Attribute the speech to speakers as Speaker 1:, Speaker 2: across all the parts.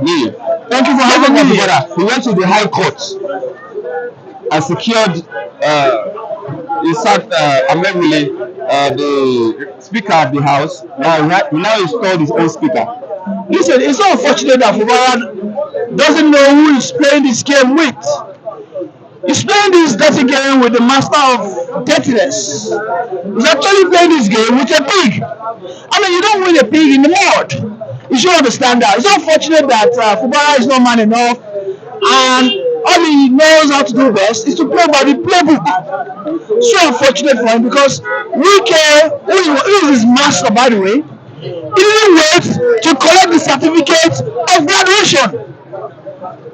Speaker 1: Me.
Speaker 2: Thank you for
Speaker 1: Let's talk
Speaker 2: having
Speaker 1: about
Speaker 2: me.
Speaker 1: Fubara. He went to the High Court and secured. He sacked Amewule, the Speaker of the House. Now he installed his own Speaker.
Speaker 2: Listen, it's so unfortunate that Fubara doesn't know who is playing this game with. He's playing this dirty game with the master of dirtiness. He's actually playing this game with a pig. I mean, you don't win a pig in the mud. You should understand that. It's unfortunate that Fubara is not man enough, and all he knows how to do best is to play by the playbook. So unfortunate for him because Wike, who is his master by the way, he didn't wait to collect the certificate of graduation.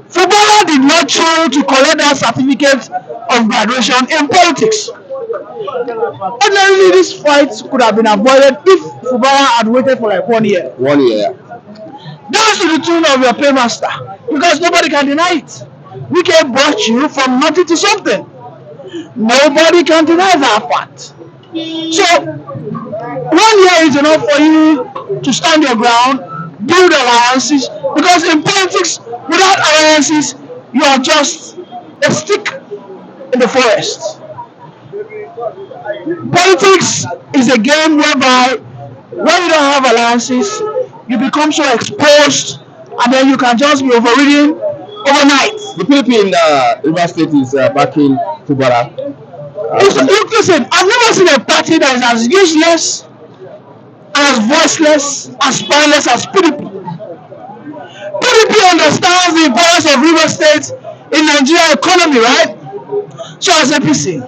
Speaker 2: Fubara did not choose to collect that certificate of graduation in politics. Ordinarily, this fight could have been avoided if Fubara had waited for like 1 year.
Speaker 1: 1 year.
Speaker 2: That's to the tune of your paymaster because nobody can deny it. Wike brought you from nothing to something. Nobody can deny that fact. So 1 year is enough for you to stand your ground, build alliances, because in politics, without alliances, you are just a stick in the forest. Politics is a game whereby when you don't have alliances, you become so exposed, and then you can just be overridden overnight.
Speaker 1: The PDP in River State is backing Fubara.
Speaker 2: Look, listen, I've never seen a party that is as useless, as voiceless, as spineless as PDP. PDP understands the importance of River State in Nigerian economy, right? So as APC,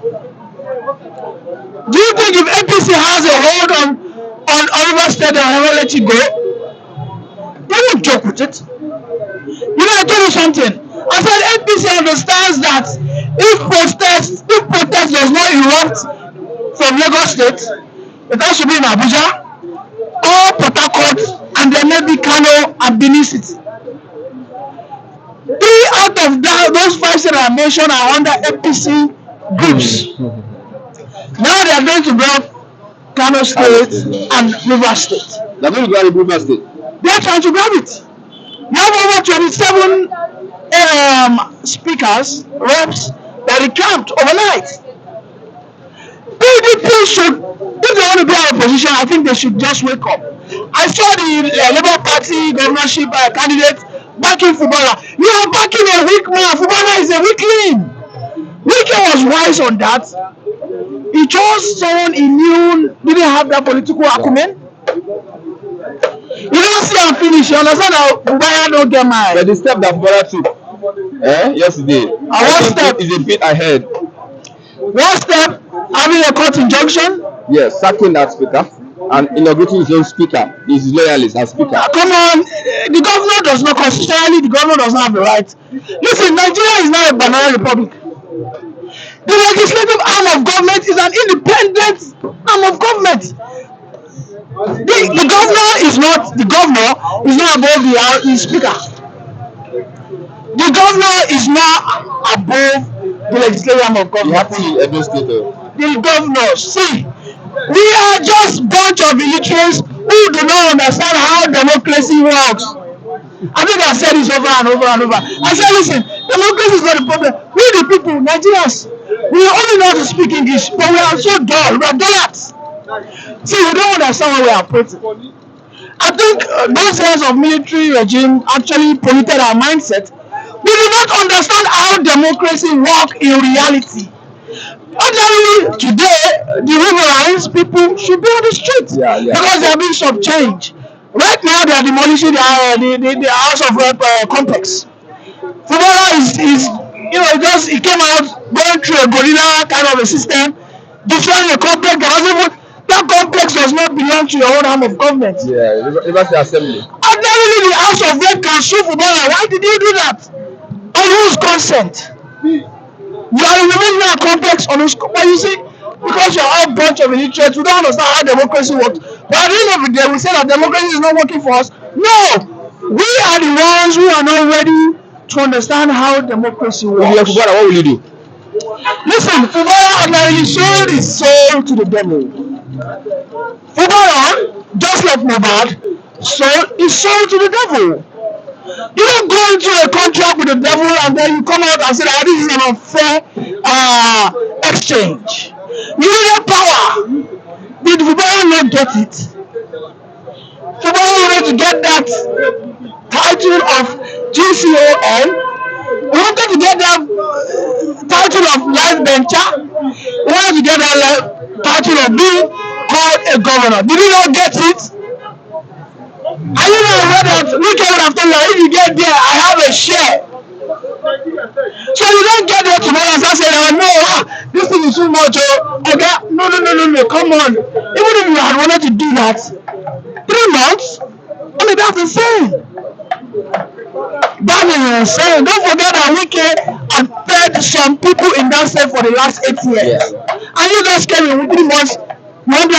Speaker 2: do you think if APC has a hold on River State, they'll never let you go? They won't joke with it. You know, I told you something. I said APC understands that if protest does not erupt from Lagos State, it has to be in Abuja or Port Harcourt, and then maybe Kano and Benin City. 3 out of those 5 states I mentioned are under APC groups. Now they are going to grab Kano State and River State.
Speaker 1: They're going to grab River State.
Speaker 2: They are trying to grab it. You have over 27 speakers, reps that recamped overnight. PDP should, if they want to be in opposition, I think they should just wake up. I saw the Labour Party governorship candidate backing Fubara. You are backing a weak man. Fubara is a weakling. Wike was wise on that. He chose someone he knew didn't have that political acumen. You don't see him finish. You understand how Fubara don't get mad.
Speaker 1: But the step that Fubara took yesterday,
Speaker 2: one step
Speaker 1: is a bit ahead.
Speaker 2: One step, having a court injunction.
Speaker 1: Yes, sacking that speaker and inaugurating his own speaker, his loyalist as speaker.
Speaker 2: Come on, the governor does not constitutionally, the governor does not have the right. Listen, Nigeria is not a banana republic. The legislative arm of government is an independent arm of government. The governor is not above the speaker. The governor is not above the legislative arm of government. The governors, see, we are just bunch of illiterates who do not understand how democracy works. I think I said this over and over and over. I said, listen, democracy is not the problem. We the people, Nigerians, we only know how to speak English, but we are so dull. We are dullards. See, we don't understand why we are operating. I think those years of military regime actually polluted our mindset. We do not understand how democracy works in reality. Ordinarily, today, the riverines people should be on the streets because they are being subchanged. Right now, they are demolishing the House of Rep complex. Fubara is it came out going through a gorilla kind of a system, destroying a complex that complex does not belong to your own arm of government.
Speaker 1: Yeah, River State Assembly.
Speaker 2: Ordinarily, the House of Rep can sue Fubara. Why did you do that? On whose consent? You are removing our complex on whose consent? But you see, because you are all a bunch of illiterates, we don't understand how democracy works. But at the end of the day, we say that democracy is not working for us. No! We are the ones who are not ready to understand how democracy works.
Speaker 1: If you are Fubara, what will you do?
Speaker 2: Listen, Fubara ordinarily sold his soul to the devil. Fubara, just like Mohbad, sold his soul to the devil. You don't go into a contract with the devil and then you come out and say that this is an unfair exchange. You needed power. Did Fubara not get it? Fubara wanted to get that title of GCON. He wanted to get that title of life bencher. He wanted to get that title of being called a governor. Did he not get it? Are you not aware that Wike would have told you if you get there, I have a share? So you don't get there tomorrow and start saying, oh no, this thing is too much. Oh, okay. No, come on. Even if you had wanted to do that, 3 months, I mean, that's insane. That is insane. Don't forget that Wike had fed some people in that state for the last 8 years. And you guys came in 3 months, you want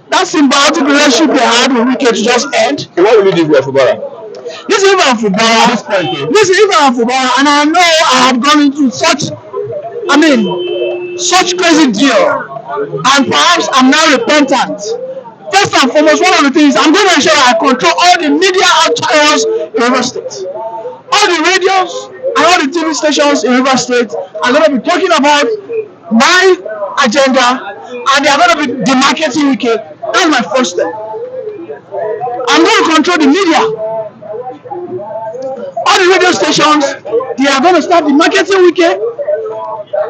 Speaker 2: that symbiotic relationship they had with Wike to just end.
Speaker 1: So what will you do for Fubara?
Speaker 2: Listen, if I'm Fubara, and I know I have gone into such crazy deal, and perhaps I'm now repentant. First and foremost, one of the things I'm going to ensure I control all the media channels in River State, all the radios and all the TV stations in River State are going to be talking about my agenda, and they are going to be demarketing Wike. That's my first step. I'm going to control the media. All the radio stations, they are going to start demarketing Wike.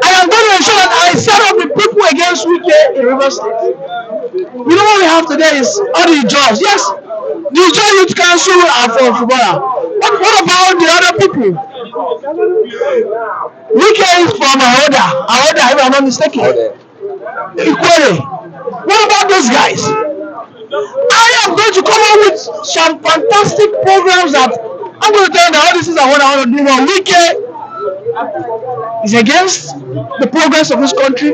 Speaker 2: I am going to ensure that I set up the people against Wike in River State. You know what we have today is all the jobs. Yes, the Joy Youth Council are for Fubara. But what about the other people? Wike is from Ahoda, if I'm not mistaken. Ikwere. What about those guys? I am going to come up with some fantastic programs that I'm going to tell them that all this is what I want to do. But Wike is against the progress of this country.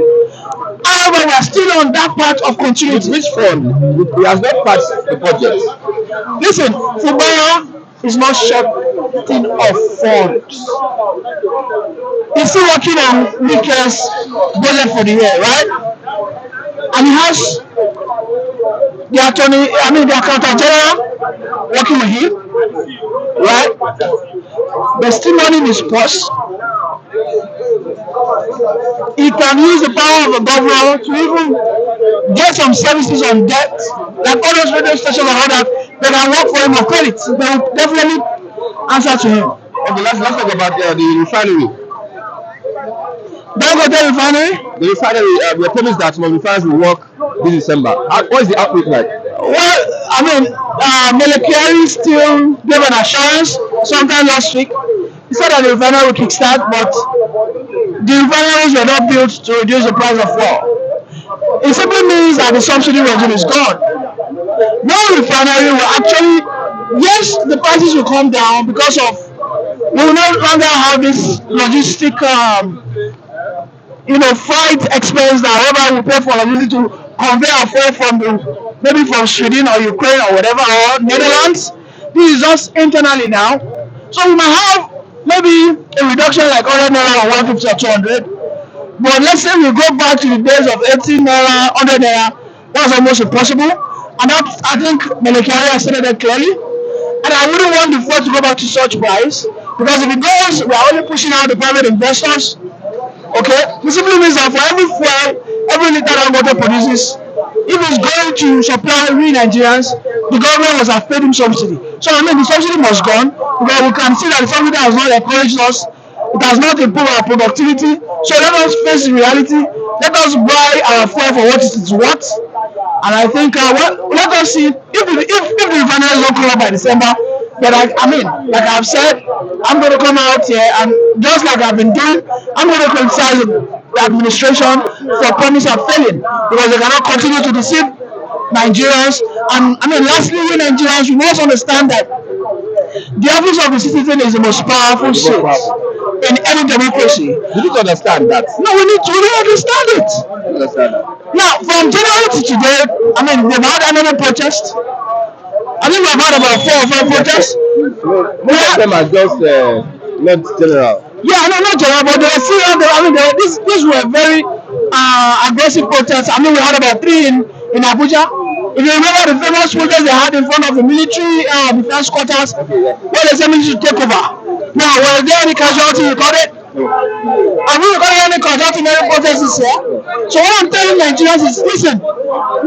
Speaker 2: However, we are still on that part of continuity.
Speaker 1: Which fund? He has not passed the budget.
Speaker 2: Listen, Fubara is not shorting of funds. He's still working on Wike's budget for the year, right? And he has the accountant general working with him, right? There's still money in his purse. He can use the power of the governor to even get some services on debt, like all those radio stations and all that. They can work for him on credit. They will definitely answer to him.
Speaker 1: Okay, let's talk about the refinery.
Speaker 2: Dangote refinery?
Speaker 1: The refinery, we are promised that some refineries will work this December. What is the outlook like?
Speaker 2: Well, Melekari still gave an assurance sometime last week. He said that the refinery will kickstart, but the refineries were not built to reduce the price of fuel. It simply means that the subsidy regime is gone. No refinery will actually, yes, the prices will come down because of, we will no longer have this logistic freight expense that whoever will pay for logistic to convey our fuel from maybe from Sweden or Ukraine or whatever, or Netherlands. This is just internally now. So we might have maybe a reduction like 100 naira or 150 or 200. But let's say we go back to the days of 18 naira, 100 naira, that's almost impossible. And that, I think Melekari has stated that clearly. And I wouldn't want the fuel to go back to such price, because if it goes, we are only pushing out the private investors. Okay, this simply means that for every fuel, every liter that water produces, if it's going to supply we Nigerians, the government must have paid him subsidy. So the subsidy must gone, because we can see that the subsidy has not encouraged us. It has not improved our productivity. So let us face the reality. Let us buy our fuel for what it is worth. And I think let us see if the refineries don't come up by December. But like I've said, I'm going to come out here and just like I've been doing, I'm going to criticize the administration for promise of failing, because they cannot continue to deceive Nigerians. And lastly, we Nigerians, we must understand that the office of the citizen is the most powerful seat in any democracy.
Speaker 1: You need to understand that.
Speaker 2: No, we need to really understand it. Now, from January to today, we've had another protest. I think we've had about 4 or 5 protests.
Speaker 1: Most of them are just not general.
Speaker 2: Yeah, no, not general, but they are still out there. These were very aggressive protests. We had about 3 in Abuja. If you remember the famous protest they had in front of the military defense quarters, where they said military take over. Now, were there any casualty recorded? Have we recorded any casualty in any protest this year? So what I'm telling Nigerians is, listen,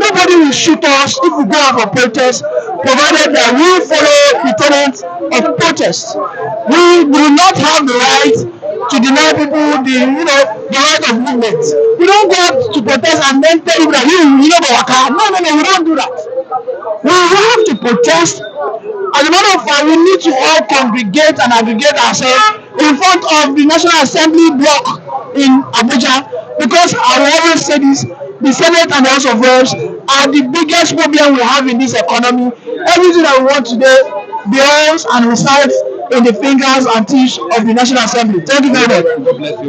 Speaker 2: nobody will shoot us if we go out for protest, provided that we follow the tenets of protest. We do not have the right to deny people the right of movement. We don't go out to protest and then tell you that you know waka. No, we don't do that. We have to protest. As a matter of fact, we need to all congregate and aggregate ourselves in front of the National Assembly block in Abuja, because I will always say this: the Senate and the House of Reps are the biggest problem we have in this economy. Everything that we want today belongs and resides in the fingers and teeth of the National Assembly. Thank you very much.